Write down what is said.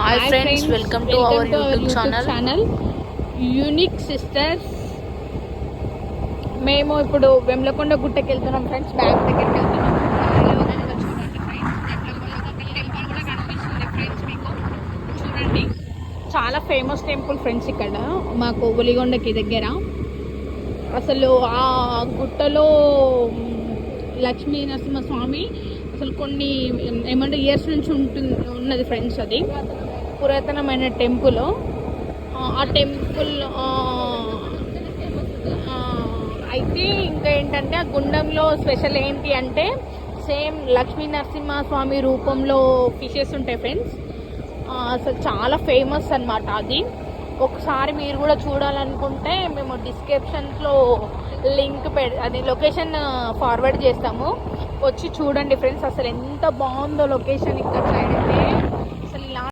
Hi friends, welcome to our YouTube channel unique sisters. మేము ఇప్పుడు వెమ్లకొండ గుట్టకి వెళ్తున్నాం ఫ్రెండ్స్, బ్యాంక్ దగ్గరికి వెళ్తున్నాం. చూడండి, చాలా ఫేమస్ టెంపుల్ ఫ్రెండ్స్ ఇక్కడ మాకు ఒలిగొండకి దగ్గర. అసలు ఆ గుట్టలో లక్ష్మీ నరసింహస్వామి అసలు కొన్ని ఏమంటే ఇయర్స్ నుంచి ఉన్నది ఫ్రెండ్స్. అది పురాతనమైన టెంపుల్. ఆ టెంపుల్ అయితే ఇంకా ఏంటంటే ఆ గుండంలో స్పెషల్ ఏంటి అంటే సేమ్ లక్ష్మీ నరసింహస్వామి రూపంలో ఫిషెస్ ఉంటాయి ఫ్రెండ్స్. అసలు చాలా ఫేమస్ అన్నమాట అది. ఒకసారి మీరు కూడా చూడాలనుకుంటే మేము డిస్క్రిప్షన్స్లో లింక్ అది లొకేషన్ ఫార్వర్డ్ చేస్తాము, వచ్చి చూడండి ఫ్రెండ్స్. అసలు ఎంత బాగుందో లొకేషన్ ఇక్కడ సైడ్ అయితే.